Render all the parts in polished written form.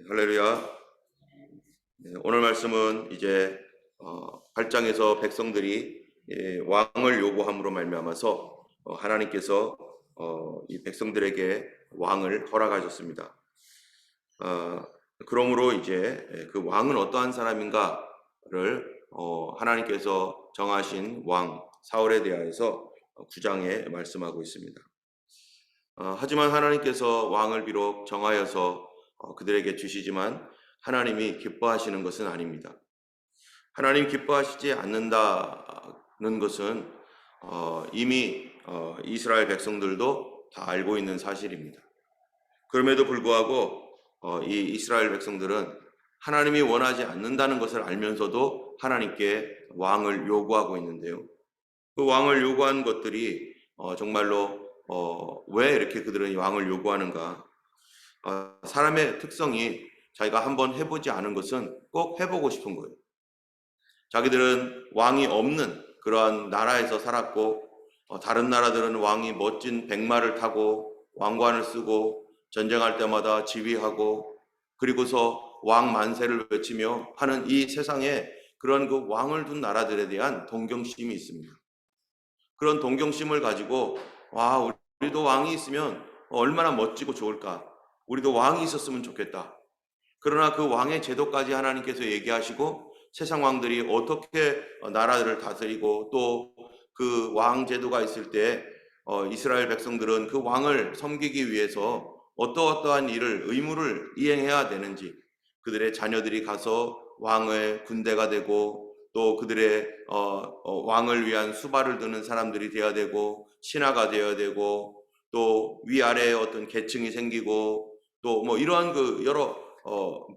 할렐루야. 오늘 말씀은 이제 8장에서 백성들이 왕을 요구함으로 말미암아서 하나님께서 이 백성들에게 왕을 허락하셨습니다. 그러므로 이제 그 왕은 어떠한 사람인가를 하나님께서 정하신 왕 사울에 대하여서 9장에 말씀하고 있습니다. 하지만 하나님께서 왕을 비록 정하여서 그들에게 주시지만 하나님이 기뻐하시는 것은 아닙니다. 하나님 기뻐하시지 않는다는 것은 이미 이스라엘 백성들도 다 알고 있는 사실입니다. 그럼에도 불구하고 이 이스라엘 백성들은 하나님이 원하지 않는다는 것을 알면서도 하나님께 왕을 요구하고 있는데요. 그 왕을 요구한 것들이 정말로 왜 이렇게 그들은 왕을 요구하는가? 사람의 특성이 자기가 한번 해보지 않은 것은 꼭 해보고 싶은 거예요. 자기들은 왕이 없는 그러한 나라에서 살았고 다른 나라들은 왕이 멋진 백마를 타고 왕관을 쓰고 전쟁할 때마다 지휘하고 그리고서 왕 만세를 외치며 하는 이 세상에 그런 그 왕을 둔 나라들에 대한 동경심이 있습니다. 그런 동경심을 가지고 우리도 왕이 있으면 얼마나 멋지고 좋을까? 우리도 왕이 있었으면 좋겠다. 그러나 그 왕의 제도까지 하나님께서 얘기하시고 세상 왕들이 어떻게 나라를 다스리고 또 그 왕 제도가 있을 때 이스라엘 백성들은 그 왕을 섬기기 위해서 어떠한 일을 의무를 이행해야 되는지 그들의 자녀들이 가서 왕의 군대가 되고 또 그들의 왕을 위한 수발을 드는 사람들이 되어야 되고 신하가 되어야 되고 또 위아래에 어떤 계층이 생기고 또 뭐 이러한 그 여러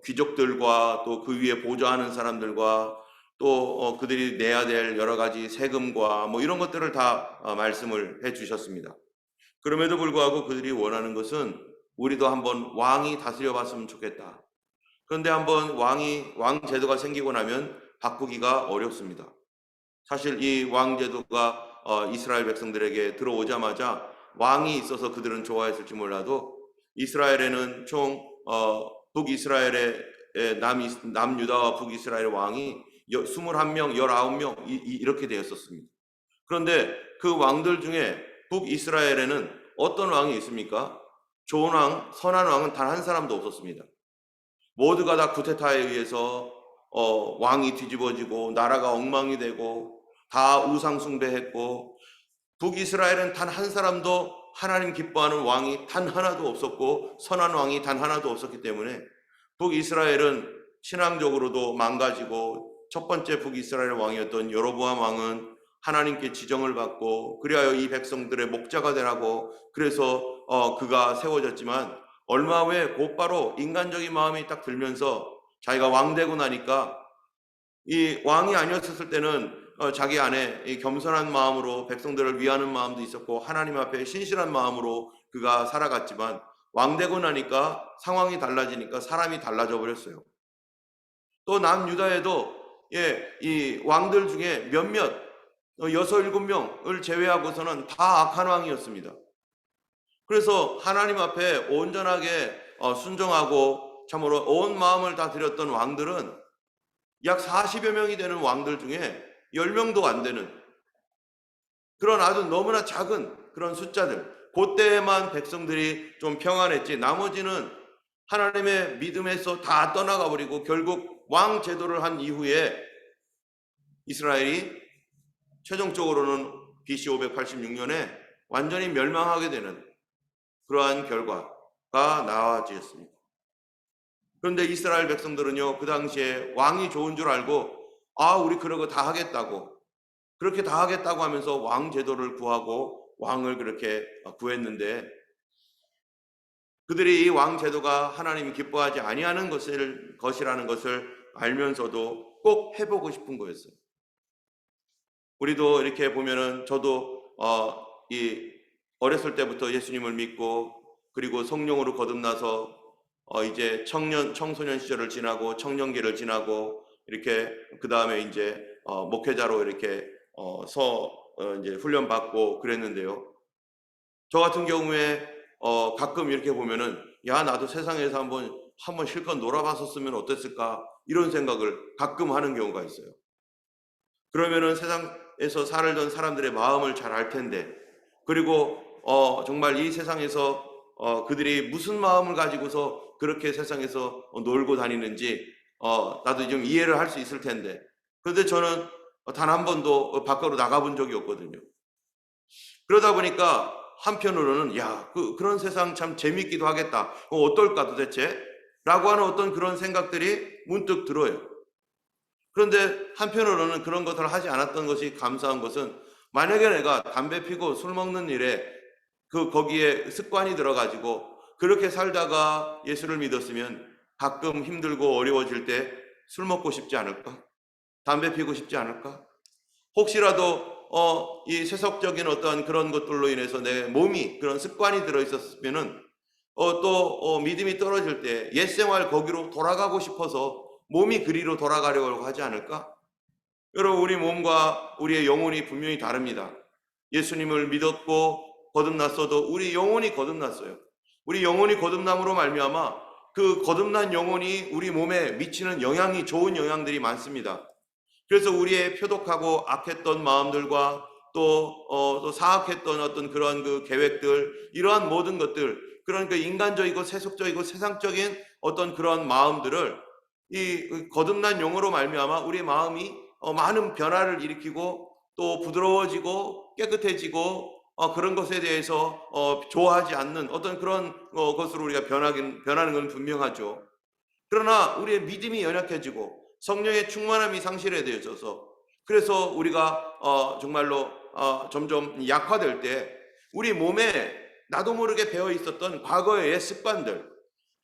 귀족들과 또 그 위에 보좌하는 사람들과 또 그들이 내야 될 여러 가지 세금과 뭐 이런 것들을 다 말씀을 해 주셨습니다. 그럼에도 불구하고 그들이 원하는 것은 우리도 한번 왕이 다스려 봤으면 좋겠다. 그런데 한번 왕 제도가 생기고 나면 바꾸기가 어렵습니다. 사실 이 왕 제도가 이스라엘 백성들에게 들어오자마자 왕이 있어서 그들은 좋아했을지 몰라도 이스라엘에는 총 북이스라엘의 남유다와 북이스라엘의 왕이 21명, 19명 이렇게 되었었습니다. 그런데 그 왕들 중에 북이스라엘에는 어떤 왕이 있습니까? 좋은 왕, 선한 왕은 단 한 사람도 없었습니다. 모두가 다 쿠데타에 의해서 왕이 뒤집어지고 나라가 엉망이 되고 다 우상 숭배했고 북이스라엘은 단 한 사람도 하나님 기뻐하는 왕이 단 하나도 없었고 선한 왕이 단 하나도 없었기 때문에 북이스라엘은 신앙적으로도 망가지고 첫 번째 북이스라엘 왕이었던 여로보암 왕은 하나님께 지정을 받고 그리하여 이 백성들의 목자가 되라고 그래서 그가 세워졌지만 얼마 후에 곧바로 인간적인 마음이 딱 들면서 자기가 왕 되고 나니까 이 왕이 아니었을 때는 자기 안에 이 겸손한 마음으로 백성들을 위하는 마음도 있었고 하나님 앞에 신실한 마음으로 그가 살아갔지만 왕 되고 나니까 상황이 달라지니까 사람이 달라져 버렸어요. 또 남유다에도 이 왕들 중에 몇몇 6-7명을 제외하고서는 다 악한 왕이었습니다. 그래서 하나님 앞에 온전하게 순종하고 참으로 온 마음을 다 드렸던 왕들은 약 40여 명이 되는 왕들 중에 10명도 안 되는 그런 아주 너무나 작은 그런 숫자들, 그때만 백성들이 좀 평안했지 나머지는 하나님의 믿음에서 다 떠나가 버리고 결국 왕 제도를 한 이후에 이스라엘이 최종적으로는 BC 586년에 완전히 멸망하게 되는 그러한 결과가 나와지었습니다. 그런데 이스라엘 백성들은요, 그 당시에 왕이 좋은 줄 알고 우리 그러고 다 하겠다고 그렇게 다 하겠다고 하면서 왕 제도를 구하고 왕을 그렇게 구했는데 그들이 이 왕 제도가 하나님이 기뻐하지 아니하는 것이라는 것을 알면서도 꼭 해보고 싶은 거였어요. 우리도 이렇게 보면은 저도 어렸을 때부터 예수님을 믿고 그리고 성령으로 거듭나서 이제 청소년 시절을 지나고 청년기를 지나고 이렇게 그 다음에 이제 목회자로 이렇게 이제 훈련 받고 그랬는데요. 저 같은 경우에 가끔 이렇게 보면은 나도 세상에서 한번 한번 실컷 놀아봤었으면 어땠을까 이런 생각을 가끔 하는 경우가 있어요. 그러면은 세상에서 살던 사람들의 마음을 잘 알 텐데, 그리고 정말 이 세상에서 그들이 무슨 마음을 가지고서 그렇게 세상에서 놀고 다니는지 나도 좀 이해를 할 수 있을 텐데, 그런데 저는 단 한 번도 밖으로 나가본 적이 없거든요. 그러다 보니까 한편으로는 그런 세상 참 재밌기도 하겠다. 어떨까 도대체? 라고 하는 어떤 그런 생각들이 문득 들어요. 그런데 한편으로는 그런 것을 하지 않았던 것이 감사한 것은, 만약에 내가 담배 피고 술 먹는 일에 거기에 습관이 들어가지고 그렇게 살다가 예수를 믿었으면 가끔 힘들고 어려워질 때 술 먹고 싶지 않을까? 담배 피고 싶지 않을까? 혹시라도 이 세속적인 어떤 그런 것들로 인해서 내 몸이 그런 습관이 들어 있었으면은 또 믿음이 떨어질 때 옛생활 거기로 돌아가고 싶어서 몸이 그리로 돌아가려고 하지 않을까? 여러분, 우리 몸과 우리의 영혼이 분명히 다릅니다. 예수님을 믿었고 거듭났어도 우리 영혼이 거듭났어요. 우리 영혼이 거듭남으로 말미암아 그 거듭난 영혼이 우리 몸에 미치는 영향이 좋은 영향들이 많습니다. 그래서 우리의 표독하고 악했던 마음들과 또 사악했던 어떤 그러한 그 계획들, 이러한 모든 것들, 그러니까 인간적이고 세속적이고 세상적인 어떤 그런 마음들을 이 거듭난 영으로 말미암아 우리의 마음이 많은 변화를 일으키고 또 부드러워지고 깨끗해지고 그런 것에 대해서 좋아하지 않는 어떤 그런 것으로 우리가 변하는 건 분명하죠. 그러나 우리의 믿음이 연약해지고 성령의 충만함이 상실되어져서, 그래서 우리가 정말로 점점 약화될 때 우리 몸에 나도 모르게 배어 있었던 과거의 옛 습관들,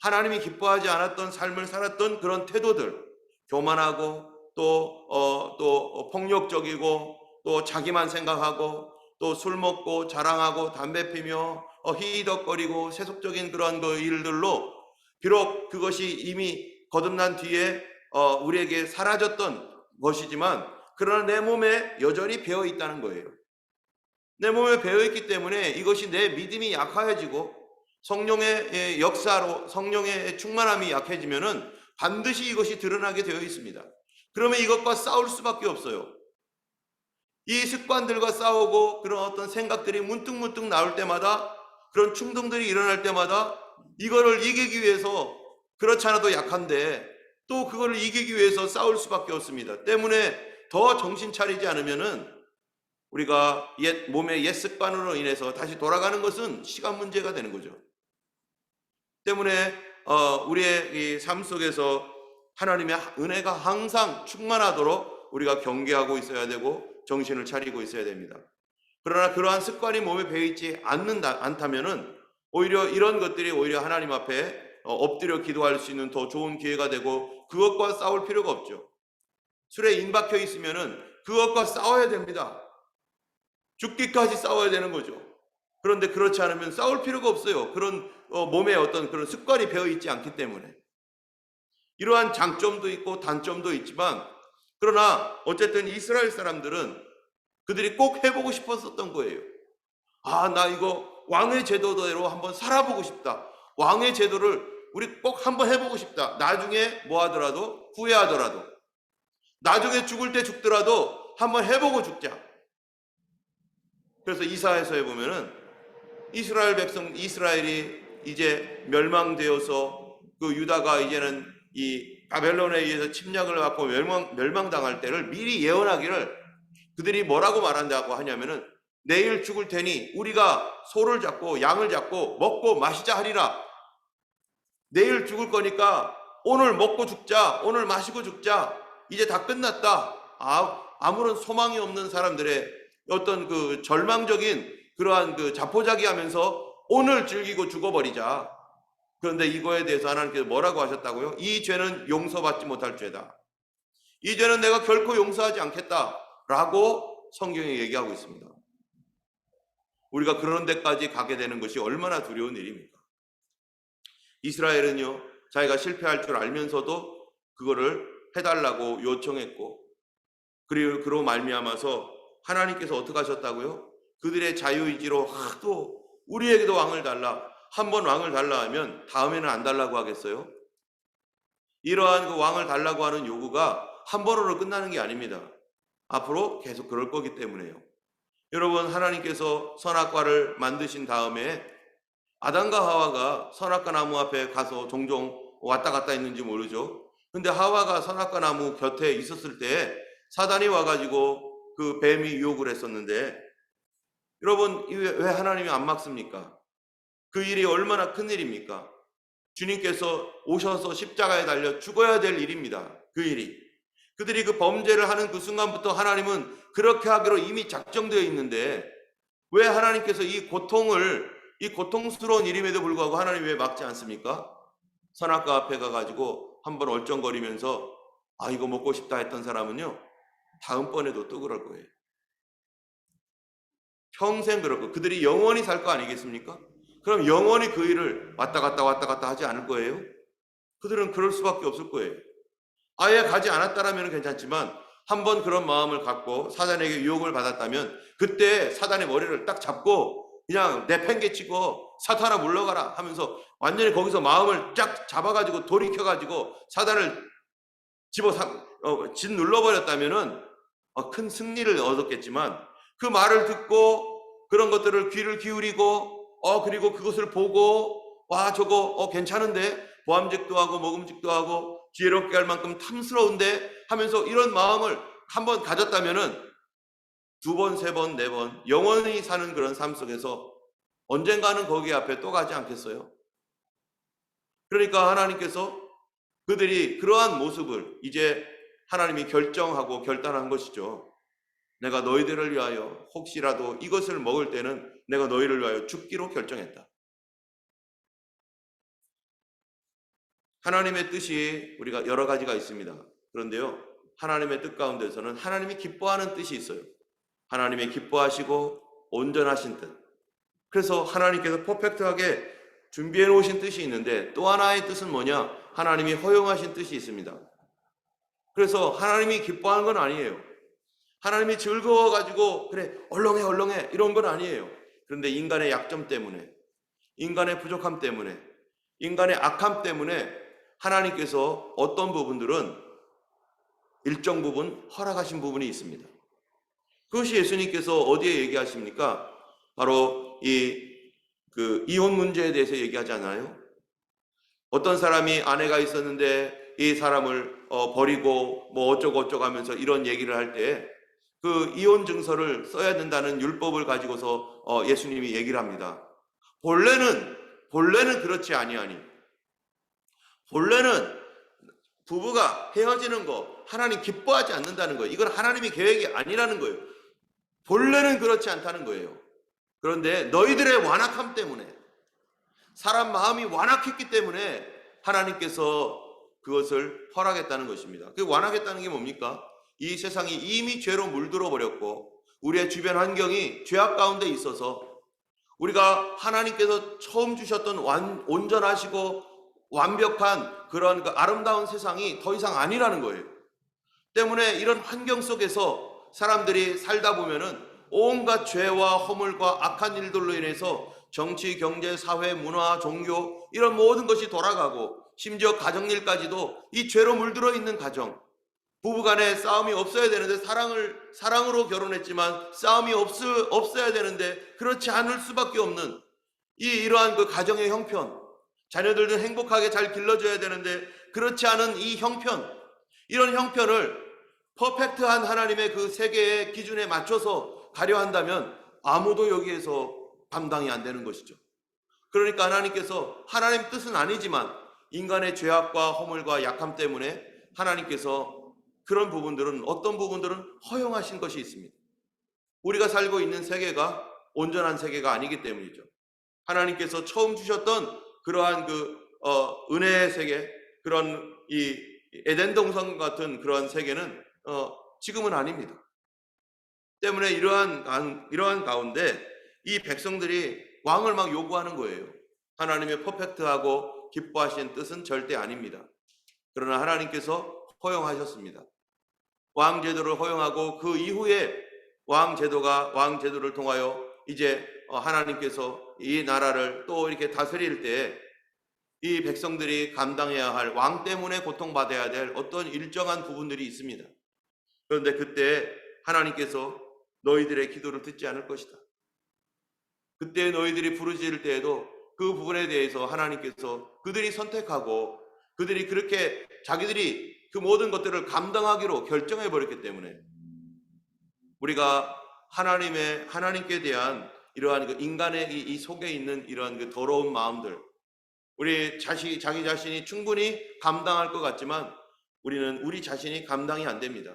하나님이 기뻐하지 않았던 삶을 살았던 그런 태도들, 교만하고 또 폭력적이고 또 자기만 생각하고 또 술 먹고 자랑하고 담배 피며 희희덕거리고 세속적인 그런 그 일들로, 비록 그것이 이미 거듭난 뒤에 우리에게 사라졌던 것이지만 그러나 내 몸에 여전히 배어 있다는 거예요. 내 몸에 배어 있기 때문에 이것이 내 믿음이 약해지고 성령의 역사로 성령의 충만함이 약해지면은 반드시 이것이 드러나게 되어 있습니다. 그러면 이것과 싸울 수밖에 없어요. 이 습관들과 싸우고 그런 어떤 생각들이 문득문득 나올 때마다, 그런 충동들이 일어날 때마다 이거를 이기기 위해서, 그렇지 않아도 약한데 또 그거를 이기기 위해서 싸울 수밖에 없습니다. 때문에 더 정신 차리지 않으면은 우리가 몸의 옛 습관으로 인해서 다시 돌아가는 것은 시간 문제가 되는 거죠. 때문에 우리의 이 삶 속에서 하나님의 은혜가 항상 충만하도록 우리가 경계하고 있어야 되고 정신을 차리고 있어야 됩니다. 그러나 그러한 습관이 몸에 배어있지 않다면은 오히려 이런 것들이 오히려 하나님 앞에 엎드려 기도할 수 있는 더 좋은 기회가 되고, 그것과 싸울 필요가 없죠. 술에 임박혀 있으면은 그것과 싸워야 됩니다. 죽기까지 싸워야 되는 거죠. 그런데 그렇지 않으면 싸울 필요가 없어요. 그런 몸에 어떤 그런 습관이 배어 있지 않기 때문에. 이러한 장점도 있고 단점도 있지만, 그러나 어쨌든 이스라엘 사람들은 그들이 꼭 해보고 싶었었던 거예요. 나 이거 왕의 제도대로 한번 살아보고 싶다. 왕의 제도를 우리 꼭 한번 해보고 싶다. 나중에 뭐 하더라도, 후회하더라도, 나중에 죽을 때 죽더라도 한번 해보고 죽자. 그래서 이사야서에 보면은 이스라엘이 이제 멸망되어서 그 유다가 이제는 이 바벨론에 의해서 침략을 받고 멸망당할 때를 미리 예언하기를, 그들이 뭐라고 말한다고 하냐면은 내일 죽을 테니 우리가 소를 잡고 양을 잡고 먹고 마시자 하리라. 내일 죽을 거니까 오늘 먹고 죽자, 오늘 마시고 죽자, 이제 다 끝났다. 아무런 소망이 없는 사람들의 어떤 그 절망적인 그러한 그 자포자기하면서 오늘 즐기고 죽어버리자. 그런데 이거에 대해서 하나님께서 뭐라고 하셨다고요? 이 죄는 용서받지 못할 죄다. 이 죄는 내가 결코 용서하지 않겠다라고 성경에 얘기하고 있습니다. 우리가 그런 데까지 가게 되는 것이 얼마나 두려운 일입니까? 이스라엘은요, 자기가 실패할 줄 알면서도 그거를 해달라고 요청했고, 그리고 그로 말미암아서 하나님께서 어떻게 하셨다고요? 그들의 자유의지로 하도 우리에게도 왕을 달라, 한 번 왕을 달라 하면 다음에는 안 달라고 하겠어요? 이러한 그 왕을 달라고 하는 요구가 한 번으로 끝나는 게 아닙니다. 앞으로 계속 그럴 거기 때문에요. 여러분, 하나님께서 선악과를 만드신 다음에 아담과 하와가 선악과 나무 앞에 가서 종종 왔다 갔다 했는지 모르죠. 근데 하와가 선악과 나무 곁에 있었을 때 사단이 와가지고 그 뱀이 유혹을 했었는데, 여러분, 왜 하나님이 안 막습니까? 그 일이 얼마나 큰 일입니까? 주님께서 오셔서 십자가에 달려 죽어야 될 일입니다. 그 일이. 그들이 그 범죄를 하는 그 순간부터 하나님은 그렇게 하기로 이미 작정되어 있는데, 왜 하나님께서 이 고통스러운 일임에도 불구하고 하나님이 왜 막지 않습니까? 선악과 앞에 가가지고 한번 얼쩡거리면서 이거 먹고 싶다 했던 사람은요, 다음번에도 또 그럴 거예요. 평생 그럴 거예요. 그들이 영원히 살 거 아니겠습니까? 그럼 영원히 그 일을 왔다 갔다 하지 않을 거예요? 그들은 그럴 수밖에 없을 거예요. 아예 가지 않았다라면 괜찮지만 한번 그런 마음을 갖고 사단에게 유혹을 받았다면 그때 사단의 머리를 딱 잡고 그냥 내팽개치고 사탄아 물러가라 하면서 완전히 거기서 마음을 쫙 잡아가지고 돌이켜가지고 사단을 짓 눌러버렸다면은 큰 승리를 얻었겠지만, 그 말을 듣고 그런 것들을 귀를 기울이고 그리고 그것을 보고 저거 괜찮은데, 보암직도 하고 먹음직도 하고 지혜롭게 할 만큼 탐스러운데 하면서 이런 마음을 한번 가졌다면은 두 번, 세 번, 네 번 영원히 사는 그런 삶 속에서 언젠가는 거기 앞에 또 가지 않겠어요? 그러니까 하나님께서 그들이 그러한 모습을 이제 하나님이 결정하고 결단한 것이죠. 내가 너희들을 위하여 혹시라도 이것을 먹을 때는 내가 너희를 위하여 죽기로 결정했다. 하나님의 뜻이 우리가 여러 가지가 있습니다. 그런데요, 하나님의 뜻 가운데서는 하나님이 기뻐하는 뜻이 있어요. 하나님이 기뻐하시고 온전하신 뜻. 그래서 하나님께서 퍼펙트하게 준비해 놓으신 뜻이 있는데, 또 하나의 뜻은 뭐냐? 하나님이 허용하신 뜻이 있습니다. 그래서 하나님이 기뻐하는 건 아니에요. 하나님이 즐거워가지고 그래 얼렁해 이런 건 아니에요. 그런데 인간의 약점 때문에, 인간의 부족함 때문에, 인간의 악함 때문에 하나님께서 어떤 부분들은 일정 부분 허락하신 부분이 있습니다. 그것이 예수님께서 어디에 얘기하십니까? 바로 이혼 문제에 대해서 얘기하잖아요. 어떤 사람이 아내가 있었는데 이 사람을 버리고 뭐 어쩌고 하면서 이런 얘기를 할 때 그 이혼 증서를 써야 된다는 율법을 가지고서 예수님이 얘기를 합니다. 본래는 그렇지 아니하니. 본래는 부부가 헤어지는 거 하나님 기뻐하지 않는다는 거예요. 이건 하나님의 계획이 아니라는 거예요. 본래는 그렇지 않다는 거예요. 그런데 너희들의 완악함 때문에, 사람 마음이 완악했기 때문에 하나님께서 그것을 허락했다는 것입니다. 그 완악했다는 게 뭡니까? 이 세상이 이미 죄로 물들어 버렸고 우리의 주변 환경이 죄악 가운데 있어서 우리가 하나님께서 처음 주셨던 온전하시고 완벽한 그런 그 아름다운 세상이 더 이상 아니라는 거예요. 때문에 이런 환경 속에서 사람들이 살다 보면은 온갖 죄와 허물과 악한 일들로 인해서 정치, 경제, 사회, 문화, 종교 이런 모든 것이 돌아가고, 심지어 가정일까지도 이 죄로 물들어 있는 가정, 부부간에 싸움이 없어야 되는데 사랑으로 결혼했지만 싸움이 없어야 되는데 그렇지 않을 수밖에 없는 이러한 그 가정의 형편, 자녀들도 행복하게 잘 길러줘야 되는데 그렇지 않은 이 형편, 이런 형편을 퍼펙트한 하나님의 그 세계의 기준에 맞춰서 가려 한다면 아무도 여기에서 감당이 안 되는 것이죠. 그러니까 하나님께서, 하나님 뜻은 아니지만 인간의 죄악과 허물과 약함 때문에 하나님께서 그런 부분들은, 어떤 부분들은 허용하신 것이 있습니다. 우리가 살고 있는 세계가 온전한 세계가 아니기 때문이죠. 하나님께서 처음 주셨던 그러한 은혜의 세계, 그런 이 에덴 동산 같은 그러한 세계는 지금은 아닙니다. 때문에 이러한 가운데 이 백성들이 왕을 막 요구하는 거예요. 하나님의 퍼펙트하고 기뻐하신 뜻은 절대 아닙니다. 그러나 하나님께서 허용하셨습니다. 왕 제도를 허용하고 그 이후에 왕 제도를 통하여 이제 하나님께서 이 나라를 또 이렇게 다스릴 때 이 백성들이 감당해야 할 왕 때문에 고통받아야 될 어떤 일정한 부분들이 있습니다. 그런데 그때 하나님께서 너희들의 기도를 듣지 않을 것이다. 그때 너희들이 부르짖을 때에도 그 부분에 대해서 하나님께서 그들이 선택하고 그들이 그렇게 자기들이 그 모든 것들을 감당하기로 결정해 버렸기 때문에 우리가 하나님께 대한 이러한 그 인간의 이 속에 있는 이러한 그 더러운 마음들, 자기 자신이 충분히 감당할 것 같지만 우리는 우리 자신이 감당이 안 됩니다.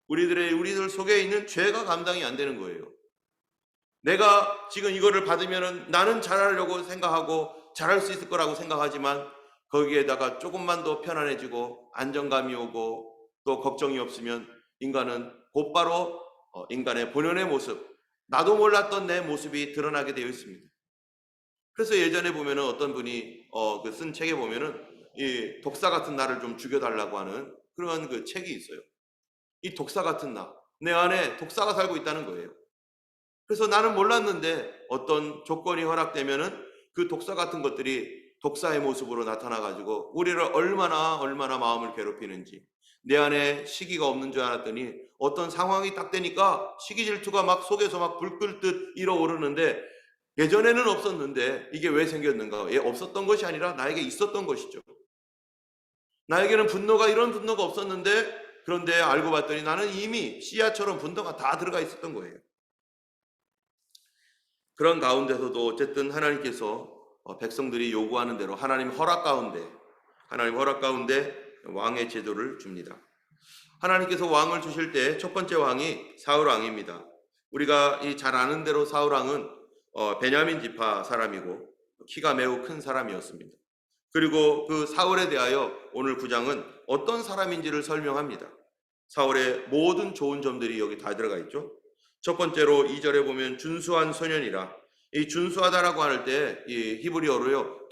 우리들 속에 있는 죄가 감당이 안 되는 거예요. 내가 지금 이거를 받으면은 나는 잘하려고 생각하고 잘할 수 있을 거라고 생각하지만 거기에다가 조금만 더 편안해지고 안정감이 오고 또 걱정이 없으면 인간은 곧바로 인간의 본연의 모습, 나도 몰랐던 내 모습이 드러나게 되어 있습니다. 그래서 예전에 보면은 어떤 분이 그 쓴 책에 보면은 이 독사 같은 나를 좀 죽여달라고 하는 그런 그 책이 있어요. 이 독사 같은 내 안에 독사가 살고 있다는 거예요. 그래서 나는 몰랐는데 어떤 조건이 허락되면은 그 독사 같은 것들이 독사의 모습으로 나타나가지고 우리를 얼마나 마음을 괴롭히는지, 내 안에 시기가 없는 줄 알았더니 어떤 상황이 딱 되니까 시기 질투가 막 속에서 막 불 끌 듯 일어오르는데 예전에는 없었는데 이게 왜 생겼는가? 없었던 것이 아니라 나에게 있었던 것이죠. 나에게는 이런 분노가 없었는데 그런데 알고 봤더니 나는 이미 씨앗처럼 분노가 다 들어가 있었던 거예요. 그런 가운데서도 어쨌든 하나님께서 백성들이 요구하는 대로 하나님 허락 가운데 왕의 제도를 줍니다. 하나님께서 왕을 주실 때 첫 번째 왕이 사울 왕입니다. 우리가 잘 아는 대로 사울 왕은 베냐민 지파 사람이고 키가 매우 큰 사람이었습니다. 그리고 그 사울에 대하여 오늘 9장은 어떤 사람인지를 설명합니다. 사울의 모든 좋은 점들이 여기 다 들어가 있죠. 첫 번째로 2절에 보면 준수한 소년이라, 이 준수하다라고 할 때 이 히브리어로요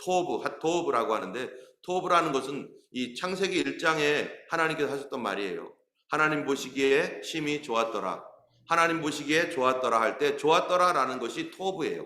토브라고 하는데, 토브라는 것은 이 창세기 1장에 하나님께서 하셨던 말이에요. 하나님 보시기에 심히 좋았더라. 하나님 보시기에 좋았더라 할 때 좋았더라라는 것이 토브예요.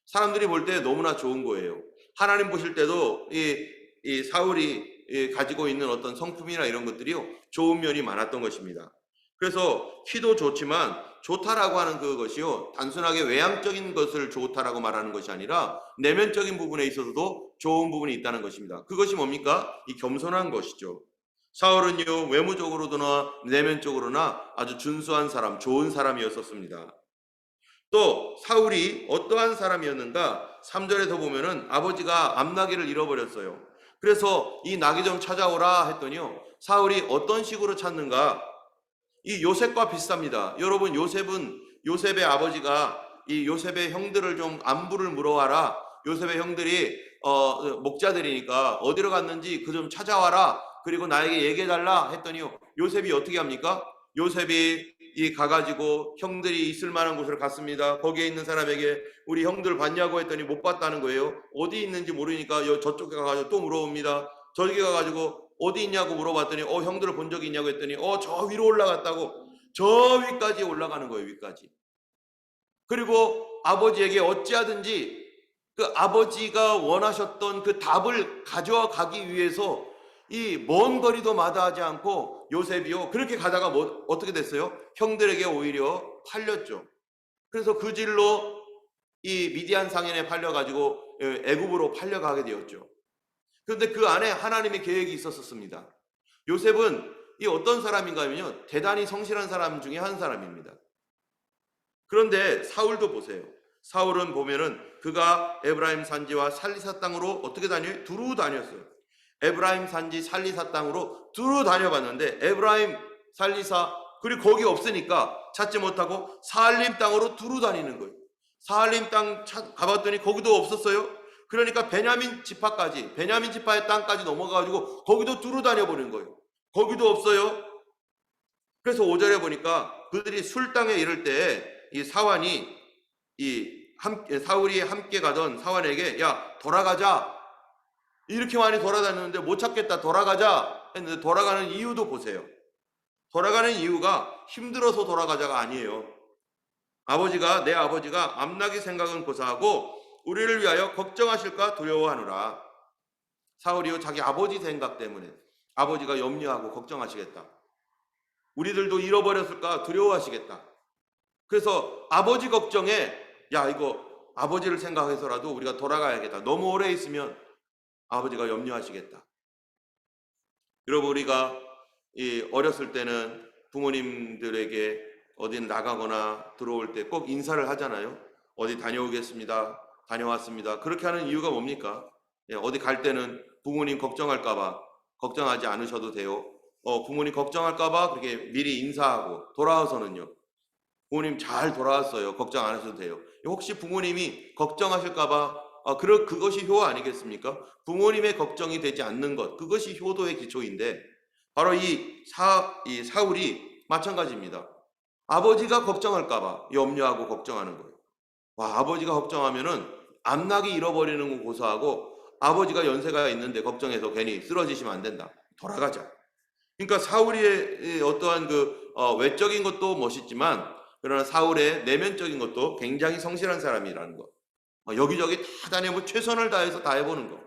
사람들이 볼 때 너무나 좋은 거예요. 하나님 보실 때도 이 사울이 가지고 있는 어떤 성품이나 이런 것들이요 좋은 면이 많았던 것입니다. 그래서 키도 좋지만 좋다라고 하는 그것이요 단순하게 외향적인 것을 좋다라고 말하는 것이 아니라 내면적인 부분에 있어서도 좋은 부분이 있다는 것입니다. 그것이 뭡니까? 이 겸손한 것이죠. 사울은요 외모적으로나 내면적으로나 아주 준수한 사람, 좋은 사람이었었습니다. 또 사울이 어떠한 사람이었는가? 3절에서 보면은 아버지가 암나귀를 잃어버렸어요. 그래서 이 나귀 좀 찾아오라 했더니요 사울이 어떤 식으로 찾는가? 이 요셉과 비슷합니다. 여러분, 요셉의 아버지가 이 요셉의 형들을 좀 안부를 물어와라. 요셉의 형들이 목자들이니까 어디로 갔는지 그 좀 찾아와라. 그리고 나에게 얘기해달라 했더니요 요셉이 어떻게 합니까? 요셉이 가가지고 형들이 있을 만한 곳을 갔습니다. 거기에 있는 사람에게 우리 형들 봤냐고 했더니 못 봤다는 거예요. 어디 있는지 모르니까 저쪽에 가가지고 또 물어봅니다. 저기 가가지고 어디 있냐고 물어봤더니 형들을 본 적이 있냐고 했더니 저 위로 올라갔다고. 저 위까지 올라가는 거예요. 위까지. 그리고 아버지에게 어찌하든지 그 아버지가 원하셨던 그 답을 가져와 가기 위해서 이 먼 거리도 마다하지 않고 요셉이요 그렇게 가다가 어떻게 됐어요? 형들에게 오히려 팔렸죠. 그래서 그 길로 이 미디안 상인에 팔려가지고 애굽으로 팔려가게 되었죠. 그런데 그 안에 하나님의 계획이 있었습니다. 요셉은 이 어떤 사람인가 하면요 대단히 성실한 사람 중에 한 사람입니다. 그런데 사울도 보세요. 사울은 보면은 그가 에브라임 산지와 살리사 땅으로 어떻게 다녀요? 두루 다녔어요. 에브라임 산지 살리사 땅으로 두루 다녀봤는데 에브라임 살리사 그리고 거기 없으니까 찾지 못하고 사알림 땅으로 두루 다니는 거예요. 사알림 땅 가봤더니 거기도 없었어요. 그러니까 베냐민 지파의 땅까지 넘어가가지고 거기도 두루 다녀버린 거예요. 거기도 없어요. 그래서 5절에 보니까 그들이 술 땅에 이를 때 이 사울이 함께 가던 사환에게 야 돌아가자 이렇게 많이 돌아다녔는데 못 찾겠다 돌아가자 했는데 돌아가는 이유도 보세요. 돌아가는 이유가 힘들어서 돌아가자가 아니에요. 내 아버지가 암나귀 생각은 고사하고 우리를 위하여 걱정하실까 두려워하노라. 사울이요, 자기 아버지 생각 때문에 아버지가 염려하고 걱정하시겠다. 우리들도 잃어버렸을까 두려워하시겠다. 그래서 아버지 걱정에 야, 이거 아버지를 생각해서라도 우리가 돌아가야겠다. 너무 오래 있으면 아버지가 염려하시겠다. 여러분, 우리가 어렸을 때는 부모님들에게 어디 나가거나 들어올 때 꼭 인사를 하잖아요. 어디 다녀오겠습니다. 다녀왔습니다. 그렇게 하는 이유가 뭡니까? 어디 갈 때는 부모님 걱정할까봐 걱정하지 않으셔도 돼요. 부모님 걱정할까봐 그렇게 미리 인사하고 돌아와서는요. 부모님 잘 돌아왔어요. 걱정 안 하셔도 돼요. 혹시 부모님이 걱정하실까봐 그것이 효 아니겠습니까? 부모님의 걱정이 되지 않는 것, 그것이 효도의 기초인데 바로 이 사울이 마찬가지입니다. 아버지가 걱정할까봐 염려하고 걱정하는 거예요. 와, 아버지가 걱정하면은 암나기 잃어버리는 거 고사하고 아버지가 연세가 있는데 걱정해서 괜히 쓰러지시면 안 된다. 돌아가자. 그러니까 사울의 어떠한 외적인 것도 멋있지만 그러나 사울의 내면적인 것도 굉장히 성실한 사람이라는 것. 여기저기 다 다니고 최선을 다해서 다 해보는 것.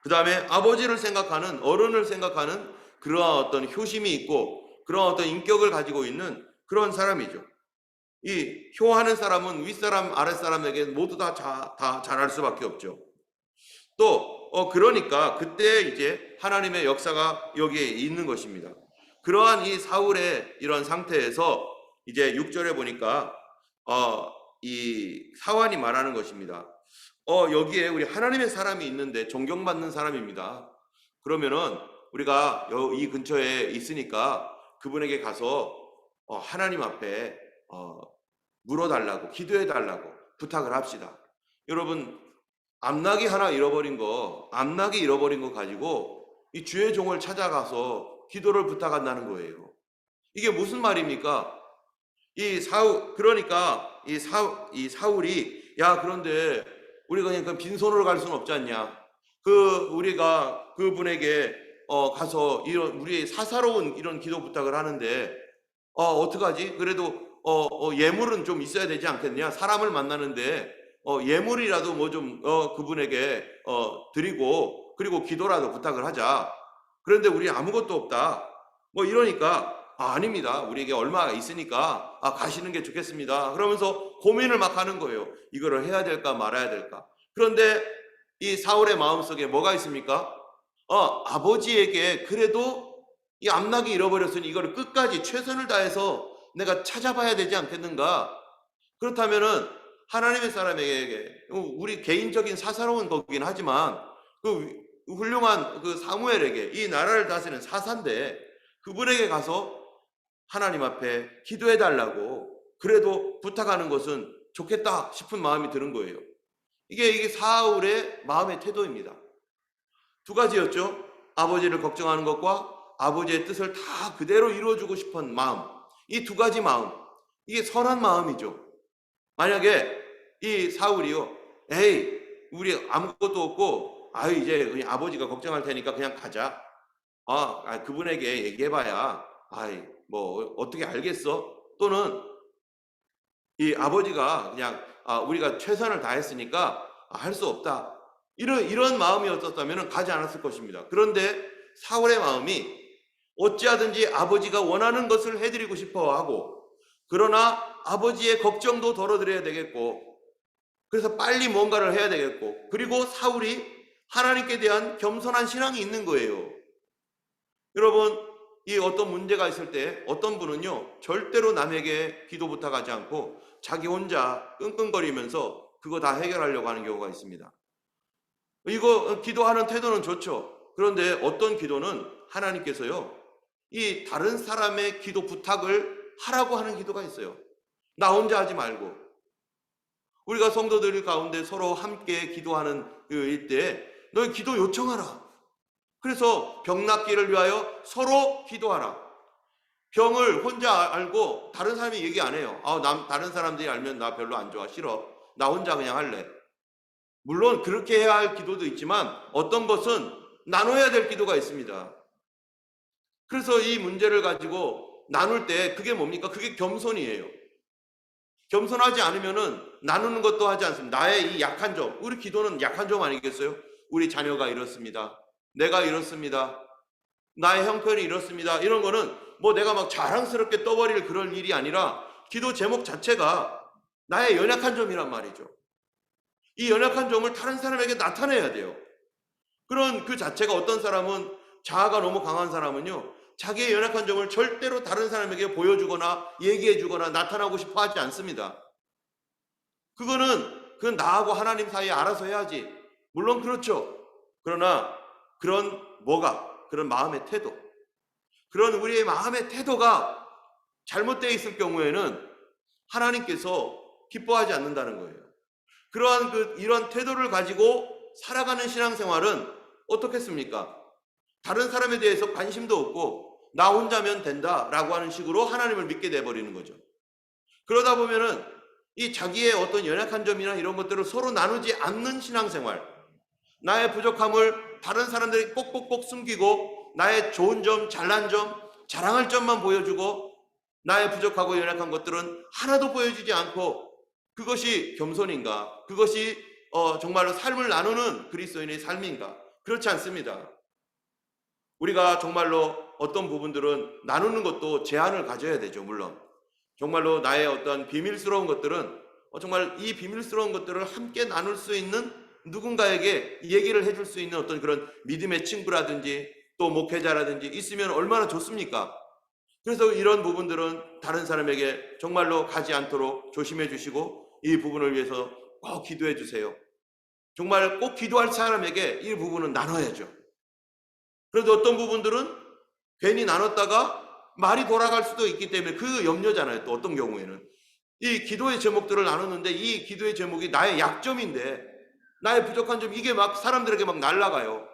그 다음에 아버지를 생각하는, 어른을 생각하는 그러한 어떤 효심이 있고 그런 어떤 인격을 가지고 있는 그런 사람이죠. 이 효하는 사람은 윗사람, 아랫사람에게 모두 다 잘할 수밖에 없죠. 또 그러니까 그때 이제 하나님의 역사가 여기에 있는 것입니다. 그러한 이 사울의 이런 상태에서 이제 6절에 보니까 이 사환이 말하는 것입니다. 여기에 우리 하나님의 사람이 있는데 존경받는 사람입니다. 그러면은 우리가 이 근처에 있으니까 그분에게 가서 하나님 앞에 물어달라고, 기도해달라고 부탁을 합시다. 여러분, 암나기 잃어버린 거 가지고 이 주의 종을 찾아가서 기도를 부탁한다는 거예요. 이게 무슨 말입니까? 그러니까 이 사울이 야, 그런데 우리가 그냥 빈손으로 갈 수는 없지 않냐? 우리가 그분에게 가서 이런 우리의 사사로운 이런 기도 부탁을 하는데 어떡하지? 그래도 예물은 좀 있어야 되지 않겠냐? 사람을 만나는데 예물이라도 뭐 좀 그분에게 드리고 그리고 기도라도 부탁을 하자. 그런데 우리 아무것도 없다. 뭐 이러니까 아닙니다. 우리에게 얼마가 있으니까 가시는 게 좋겠습니다. 그러면서 고민을 막 하는 거예요. 이거를 해야 될까 말아야 될까. 그런데 이 사울의 마음속에 뭐가 있습니까? 아버지에게 그래도 이 암나기 잃어버렸으니 이거를 끝까지 최선을 다해서 내가 찾아봐야 되지 않겠는가? 그렇다면은 하나님의 사람에게 우리 개인적인 사사로운 거긴 하지만 그 훌륭한 그 사무엘에게 이 나라를 다스리는 사사인데 그분에게 가서 하나님 앞에 기도해 달라고 그래도 부탁하는 것은 좋겠다 싶은 마음이 드는 거예요. 이게 사울의 마음의 태도입니다. 두 가지였죠. 아버지를 걱정하는 것과 아버지의 뜻을 다 그대로 이루어주고 싶은 마음. 이 두 가지 마음. 이게 선한 마음이죠. 만약에 이 사울이요, 에이, 우리 아무것도 없고, 이제 그냥 아버지가 걱정할 테니까 그냥 가자. 그분에게 얘기해봐야, 뭐, 어떻게 알겠어? 또는 이 아버지가 그냥, 우리가 최선을 다했으니까 할 수 없다. 이런 마음이었다면 가지 않았을 것입니다. 그런데 사울의 마음이 어찌하든지 아버지가 원하는 것을 해드리고 싶어 하고, 그러나 아버지의 걱정도 덜어드려야 되겠고, 그래서 빨리 뭔가를 해야 되겠고, 그리고 사울이 하나님께 대한 겸손한 신앙이 있는 거예요. 여러분, 이 어떤 문제가 있을 때 어떤 분은요, 절대로 남에게 기도 부탁하지 않고 자기 혼자 끙끙거리면서 그거 다 해결하려고 하는 경우가 있습니다. 이거 기도하는 태도는 좋죠. 그런데 어떤 기도는 하나님께서요, 이 다른 사람의 기도 부탁을 하라고 하는 기도가 있어요. 나 혼자 하지 말고. 우리가 성도들 가운데 서로 함께 기도하는 이때 너희 기도 요청하라. 그래서 병 낫기를 위하여 서로 기도하라. 병을 혼자 알고 다른 사람이 얘기 안 해요. 다른 사람들이 알면 나 별로 안 좋아, 싫어. 나 혼자 그냥 할래. 물론 그렇게 해야 할 기도도 있지만 어떤 것은 나눠야 될 기도가 있습니다. 그래서 이 문제를 가지고 나눌 때 그게 뭡니까? 그게 겸손이에요. 겸손하지 않으면은 나누는 것도 하지 않습니다. 나의 이 약한 점, 우리 기도는 약한 점 아니겠어요? 우리 자녀가 이렇습니다. 내가 이렇습니다. 나의 형편이 이렇습니다. 이런 거는 뭐 내가 막 자랑스럽게 떠버릴 그럴 일이 아니라 기도 제목 자체가 나의 연약한 점이란 말이죠. 이 연약한 점을 다른 사람에게 나타내야 돼요. 그런 그 자체가 어떤 사람은 자아가 너무 강한 사람은요. 자기의 연약한 점을 절대로 다른 사람에게 보여주거나 얘기해주거나 나타나고 싶어 하지 않습니다. 그건 나하고 하나님 사이에 알아서 해야지. 물론 그렇죠. 그러나 그런 마음의 태도, 그런 우리의 마음의 태도가 잘못되어 있을 경우에는 하나님께서 기뻐하지 않는다는 거예요. 그러한 이런 태도를 가지고 살아가는 신앙생활은 어떻겠습니까? 다른 사람에 대해서 관심도 없고 나 혼자면 된다라고 하는 식으로 하나님을 믿게 돼버리는 거죠. 그러다 보면은 이 자기의 어떤 연약한 점이나 이런 것들을 서로 나누지 않는 신앙생활, 나의 부족함을 다른 사람들이 꼭꼭꼭 숨기고 나의 좋은 점, 잘난 점, 자랑할 점만 보여주고 나의 부족하고 연약한 것들은 하나도 보여주지 않고 그것이 겸손인가? 그것이 정말로 삶을 나누는 그리스도인의 삶인가? 그렇지 않습니다. 우리가 정말로 어떤 부분들은 나누는 것도 제한을 가져야 되죠. 물론 정말로 나의 어떤 비밀스러운 것들은 정말 이 비밀스러운 것들을 함께 나눌 수 있는 누군가에게 얘기를 해줄 수 있는 어떤 그런 믿음의 친구라든지 또 목회자라든지 있으면 얼마나 좋습니까? 그래서 이런 부분들은 다른 사람에게 정말로 가지 않도록 조심해 주시고 이 부분을 위해서 꼭 기도해 주세요. 정말 꼭 기도할 사람에게 이 부분은 나눠야죠. 그래도 어떤 부분들은 괜히 나눴다가 말이 돌아갈 수도 있기 때문에 그 염려잖아요. 또 어떤 경우에는 이 기도의 제목들을 나눴는데 이 기도의 제목이 나의 약점인데 나의 부족한 점, 이게 막 사람들에게 막 날아가요.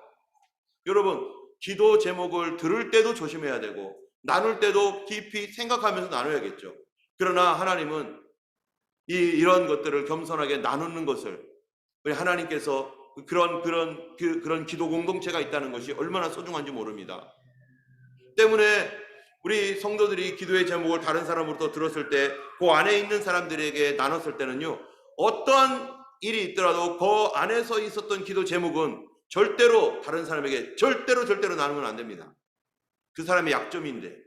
여러분, 기도 제목을 들을 때도 조심해야 되고 나눌 때도 깊이 생각하면서 나눠야겠죠. 그러나 하나님은 이런 것들을 겸손하게 나누는 것을, 우리 하나님께서 그런 기도 공동체가 있다는 것이 얼마나 소중한지 모릅니다. 때문에 우리 성도들이 기도의 제목을 다른 사람으로부터 들었을 때 그 안에 있는 사람들에게 나눴을 때는요, 어떠한 일이 있더라도 그 안에서 있었던 기도 제목은 절대로 다른 사람에게 절대로 나누면 안 됩니다. 그 사람의 약점인데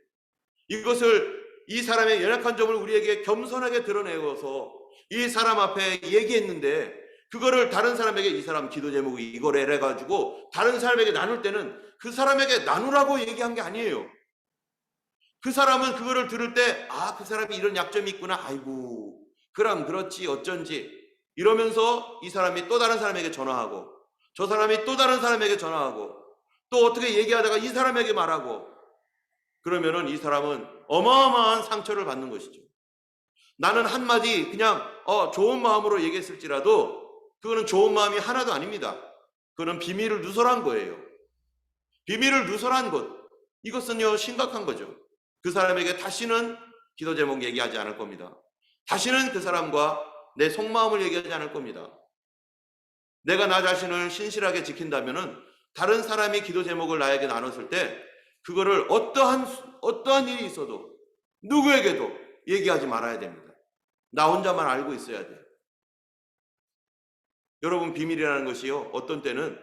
이것을, 이 사람의 연약한 점을 우리에게 겸손하게 드러내어서 이 사람 앞에 얘기했는데 그거를 다른 사람에게, 이 사람 기도 제목이 이거래 해가지고 다른 사람에게 나눌 때는 그 사람에게 나누라고 얘기한 게 아니에요. 그 사람은 그거를 들을 때 그 사람이 이런 약점이 있구나, 아이고 그럼 그렇지 어쩐지 이러면서 이 사람이 또 다른 사람에게 전화하고 저 사람이 또 다른 사람에게 전화하고 또 어떻게 얘기하다가 이 사람에게 말하고, 그러면은 이 사람은 어마어마한 상처를 받는 것이죠. 나는 한마디 그냥 좋은 마음으로 얘기했을지라도 그거는 좋은 마음이 하나도 아닙니다. 그거는 비밀을 누설한 거예요. 비밀을 누설한 것, 이것은요 심각한 거죠. 그 사람에게 다시는 기도 제목 얘기하지 않을 겁니다. 다시는 그 사람과 내 속마음을 얘기하지 않을 겁니다. 내가 나 자신을 신실하게 지킨다면은 다른 사람이 기도 제목을 나에게 나눴을 때 그거를 어떠한 일이 있어도 누구에게도 얘기하지 말아야 됩니다. 나 혼자만 알고 있어야 돼요. 여러분, 비밀이라는 것이요, 어떤 때는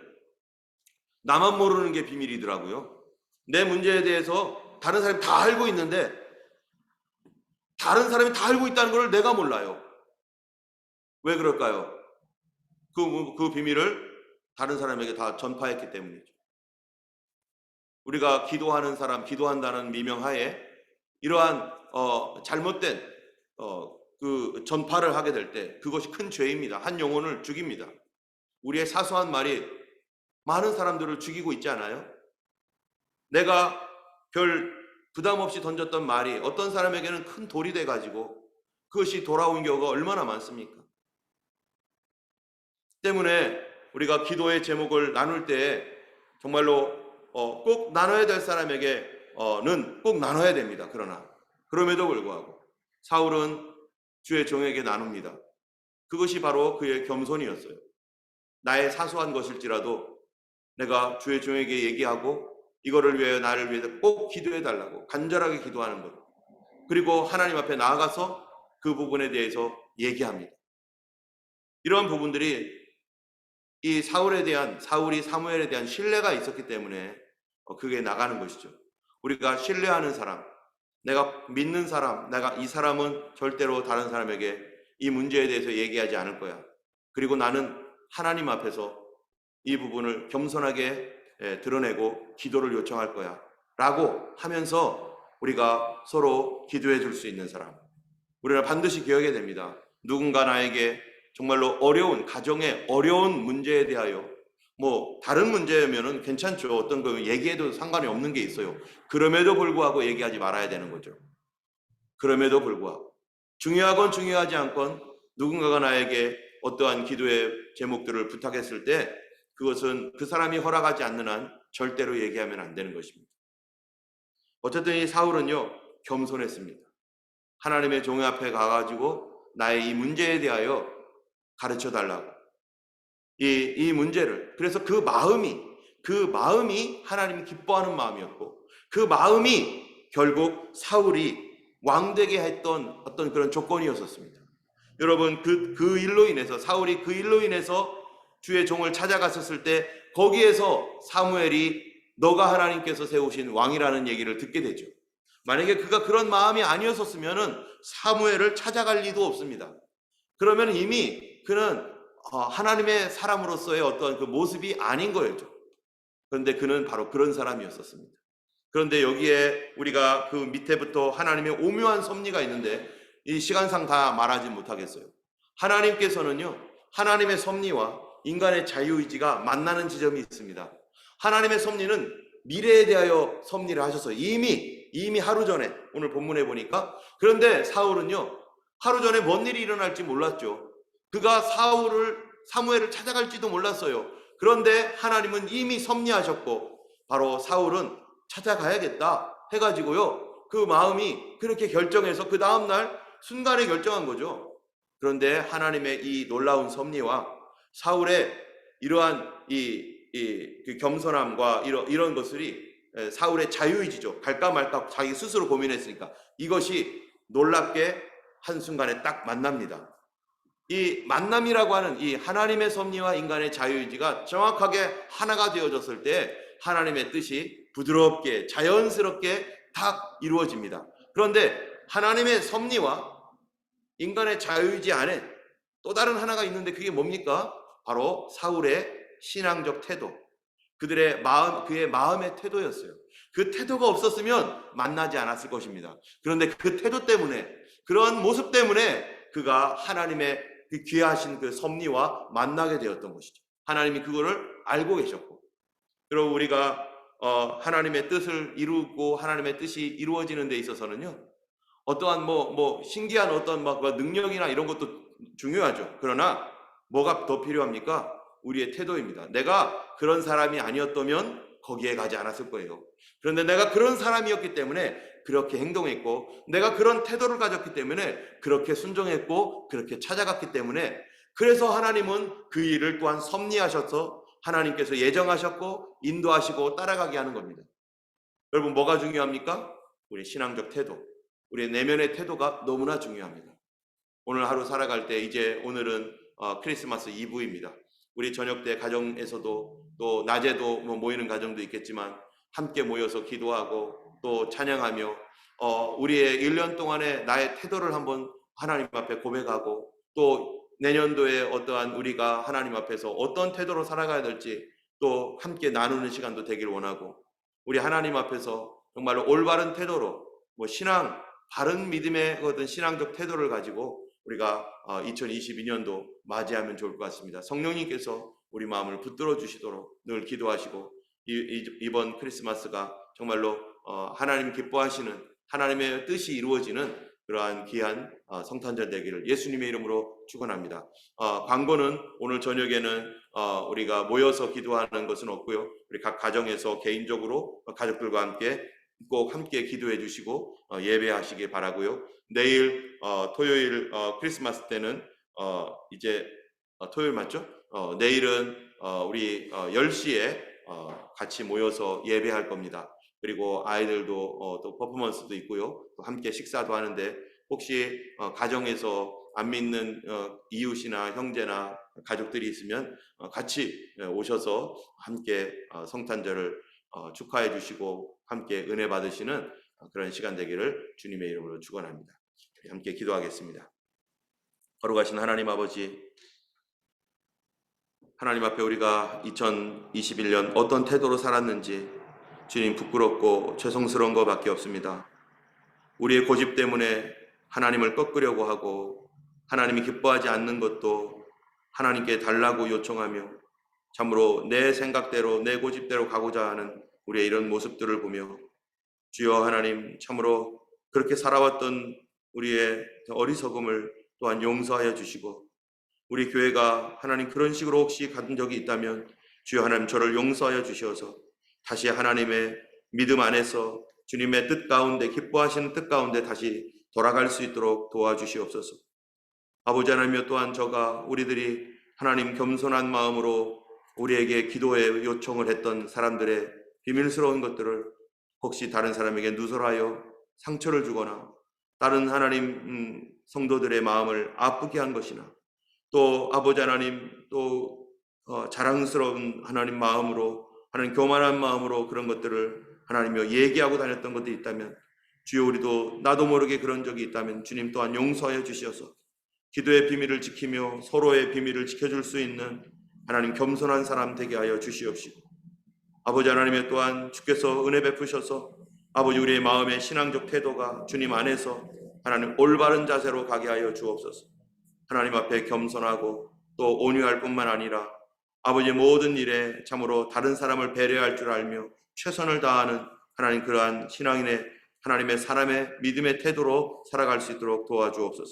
나만 모르는 게 비밀이더라고요. 내 문제에 대해서 다른 사람이 다 알고 있는데 다른 사람이 다 알고 있다는 걸 내가 몰라요. 왜 그럴까요? 그 비밀을 다른 사람에게 다 전파했기 때문이죠. 우리가 기도하는 사람, 기도한다는 미명하에 이러한 잘못된 그 전파를 하게 될 때 그것이 큰 죄입니다. 한 영혼을 죽입니다. 우리의 사소한 말이 많은 사람들을 죽이고 있지 않아요? 내가 별 부담 없이 던졌던 말이 어떤 사람에게는 큰 돌이 돼가지고 그것이 돌아온 경우가 얼마나 많습니까? 때문에 우리가 기도의 제목을 나눌 때 정말로 꼭 나눠야 될 사람에게는 꼭 나눠야 됩니다. 그럼에도 불구하고 사울은 주의 종에게 나눕니다. 그것이 바로 그의 겸손이었어요. 나의 사소한 것일지라도 내가 주의 종에게 얘기하고 이거를 위해 나를 위해서 꼭 기도해 달라고 간절하게 기도하는 것, 그리고 하나님 앞에 나아가서 그 부분에 대해서 얘기합니다. 이러한 부분들이 이 사울이 사무엘에 대한 신뢰가 있었기 때문에 그게 나가는 것이죠. 우리가 신뢰하는 사람, 내가 믿는 사람, 내가 이 사람은 절대로 다른 사람에게 이 문제에 대해서 얘기하지 않을 거야. 그리고 나는 하나님 앞에서 이 부분을 겸손하게 드러내고 기도를 요청할 거야 라고 하면서 우리가 서로 기도해 줄 수 있는 사람, 우리는 반드시 기억해야 됩니다. 누군가 나에게 정말로 어려운, 가정의 어려운 문제에 대하여, 뭐 다른 문제면은 괜찮죠. 어떤 거 얘기해도 상관이 없는 게 있어요. 그럼에도 불구하고 얘기하지 말아야 되는 거죠. 그럼에도 불구하고 중요하건 중요하지 않건 누군가가 나에게 어떠한 기도의 제목들을 부탁했을 때 그것은 그 사람이 허락하지 않는 한 절대로 얘기하면 안 되는 것입니다. 어쨌든 이 사울은요, 겸손했습니다. 하나님의 종 앞에 가가지고 나의 이 문제에 대하여 가르쳐 달라고. 이 문제를. 그래서 그 마음이 하나님이 기뻐하는 마음이었고, 그 마음이 결국 사울이 왕되게 했던 어떤 그런 조건이었었습니다. 여러분, 사울이 그 일로 인해서 주의 종을 찾아갔었을 때, 거기에서 사무엘이 너가 하나님께서 세우신 왕이라는 얘기를 듣게 되죠. 만약에 그가 그런 마음이 아니었었으면 사무엘을 찾아갈 리도 없습니다. 그러면 이미 그는 하나님의 사람으로서의 어떤 그 모습이 아닌 거였죠. 그런데 그는 바로 그런 사람이었었습니다. 그런데 여기에 우리가 그 밑에부터 하나님의 오묘한 섭리가 있는데 이 시간상 다 말하지 못하겠어요. 하나님께서는요, 하나님의 섭리와 인간의 자유의지가 만나는 지점이 있습니다. 하나님의 섭리는 미래에 대하여 섭리를 하셔서 이미 하루 전에, 오늘 본문에 보니까, 그런데 사울은요, 하루 전에 뭔 일이 일어날지 몰랐죠. 그가 사무엘을 찾아갈지도 몰랐어요. 그런데 하나님은 이미 섭리하셨고, 바로 사울은 찾아가야겠다 해가지고요, 그 마음이 그렇게 결정해서 그 다음날 순간에 결정한 거죠. 그런데 하나님의 이 놀라운 섭리와 사울의 이러한 그 겸손함과 이런 것들이 사울의 자유의지죠. 갈까 말까 자기 스스로 고민했으니까 이것이 놀랍게 한순간에 딱 만납니다. 이 만남이라고 하는 이 하나님의 섭리와 인간의 자유의지가 정확하게 하나가 되어졌을 때 하나님의 뜻이 부드럽게 자연스럽게 딱 이루어집니다. 그런데 하나님의 섭리와 인간의 자유의지 안에 또 다른 하나가 있는데 그게 뭡니까? 바로 사울의 신앙적 태도, 그의 마음의 태도였어요. 그 태도가 없었으면 만나지 않았을 것입니다. 그런데 그 태도 때문에, 그런 모습 때문에 그가 하나님의 그 귀하신 그 섭리와 만나게 되었던 것이죠. 하나님이 그거를 알고 계셨고, 그리고 우리가 하나님의 뜻을 이루고 하나님의 뜻이 이루어지는 데 있어서는요, 어떠한 신기한 어떤 능력이나 이런 것도 중요하죠. 그러나 뭐가 더 필요합니까? 우리의 태도입니다. 내가 그런 사람이 아니었다면 거기에 가지 않았을 거예요. 그런데 내가 그런 사람이었기 때문에 그렇게 행동했고, 내가 그런 태도를 가졌기 때문에 그렇게 순종했고, 그렇게 찾아갔기 때문에, 그래서 하나님은 그 일을 또한 섭리하셔서 하나님께서 예정하셨고 인도하시고 따라가게 하는 겁니다. 여러분, 뭐가 중요합니까? 우리의 신앙적 태도, 우리의 내면의 태도가 너무나 중요합니다. 오늘 하루 살아갈 때, 이제 오늘은 크리스마스 이브입니다. 우리 저녁 때 가정에서도, 또 낮에도 모이는 가정도 있겠지만 함께 모여서 기도하고 또 찬양하며 우리의 1년 동안의 나의 태도를 한번 하나님 앞에 고백하고, 또 내년도에 어떠한 우리가 하나님 앞에서 어떤 태도로 살아가야 될지 또 함께 나누는 시간도 되길 원하고, 우리 하나님 앞에서 정말로 올바른 태도로 바른 믿음의 어떤 신앙적 태도를 가지고 우리가 2022년도 맞이하면 좋을 것 같습니다. 성령님께서 우리 마음을 붙들어 주시도록 늘 기도하시고, 이번 크리스마스가 정말로 하나님 기뻐하시는 하나님의 뜻이 이루어지는 그러한 귀한 성탄절 되기를 예수님의 이름으로 축원합니다. 광고는 오늘 저녁에는 우리가 모여서 기도하는 것은 없고요. 우리 각 가정에서 개인적으로 가족들과 함께 꼭 함께 기도해 주시고 예배하시기 바라고요. 내일 토요일 크리스마스 때는 이제 토요일 맞죠? 내일은 우리 10시에 같이 모여서 예배할 겁니다. 그리고 아이들도 또 퍼포먼스도 있고요. 또 함께 식사도 하는데, 혹시 가정에서 안 믿는 이웃이나 형제나 가족들이 있으면 같이 오셔서 함께 성탄절을 축하해 주시고 함께 은혜 받으시는 그런 시간 되기를 주님의 이름으로 축원합니다. 함께 기도하겠습니다. 거룩하신 하나님 아버지, 하나님 앞에 우리가 2021년 어떤 태도로 살았는지 주님 부끄럽고 죄송스러운 것밖에 없습니다. 우리의 고집 때문에 하나님을 꺾으려고 하고 하나님이 기뻐하지 않는 것도 하나님께 달라고 요청하며 참으로 내 생각대로 내 고집대로 가고자 하는 우리의 이런 모습들을 보며 주여 하나님 참으로 그렇게 살아왔던 우리의 어리석음을 또한 용서하여 주시고 우리 교회가 하나님 그런 식으로 혹시 가진 적이 있다면 주여 하나님 저를 용서하여 주셔서 다시 하나님의 믿음 안에서 주님의 뜻 가운데 기뻐하시는 뜻 가운데 다시 돌아갈 수 있도록 도와주시옵소서. 아버지 하나님여 또한 저가 우리들이 하나님 겸손한 마음으로 우리에게 기도에 요청을 했던 사람들의 비밀스러운 것들을 혹시 다른 사람에게 누설하여 상처를 주거나 다른 하나님 성도들의 마음을 아프게 한 것이나 또 아버지 하나님 또 자랑스러운 하나님 마음으로 하나님 교만한 마음으로 그런 것들을 하나님이여 얘기하고 다녔던 것들이 있다면 주여 우리도 나도 모르게 그런 적이 있다면 주님 또한 용서하여 주시어서 기도의 비밀을 지키며 서로의 비밀을 지켜줄 수 있는 하나님 겸손한 사람 되게 하여 주시옵시고 아버지 하나님의 또한 주께서 은혜 베푸셔서 아버지 우리의 마음의 신앙적 태도가 주님 안에서 하나님 올바른 자세로 가게 하여 주옵소서. 하나님 앞에 겸손하고 또 온유할 뿐만 아니라 아버지의 모든 일에 참으로 다른 사람을 배려할 줄 알며 최선을 다하는 하나님 그러한 신앙인의 하나님의 사람의 믿음의 태도로 살아갈 수 있도록 도와주옵소서.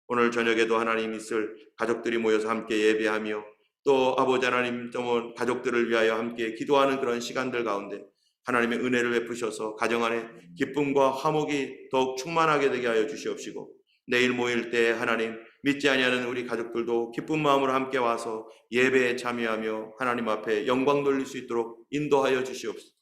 오늘 저녁에도 하나님 있을 가족들이 모여서 함께 예배하며 또 아버지 하나님 또 가족들을 위하여 함께 기도하는 그런 시간들 가운데 하나님의 은혜를 베푸셔서 가정 안에 기쁨과 화목이 더욱 충만하게 되게 하여 주시옵시고 내일 모일 때 하나님 믿지 아니하는 우리 가족들도 기쁜 마음으로 함께 와서 예배에 참여하며 하나님 앞에 영광 돌릴 수 있도록 인도하여 주시옵소서.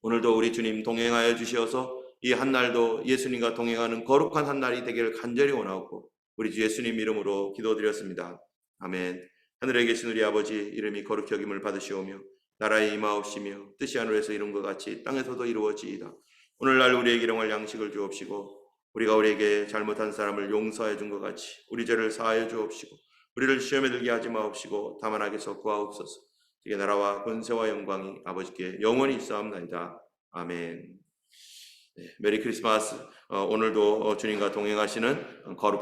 오늘도 우리 주님 동행하여 주시어서 이 한 날도 예수님과 동행하는 거룩한 한 날이 되기를 간절히 원하고 우리 주 예수님 이름으로 기도드렸습니다. 아멘. 하늘에 계신 우리 아버지 이름이 거룩히 여김을 받으시오며 나라에 임하옵시며 뜻이 하늘에서 이룬 것 같이 땅에서도 이루어지이다. 오늘날 우리에게 일용할 양식을 주옵시고 우리가 우리에게 잘못한 사람을 용서해 준 것 같이 우리 죄를 사하여 주옵시고 우리를 시험에 들게 하지 마옵시고 다만 악에서 구하옵소서. 주의 나라와 권세와 영광이 아버지께 영원히 있사옵나이다. 아멘. 메리 크리스마스. 오늘도 주님과 동행하시는 거룩한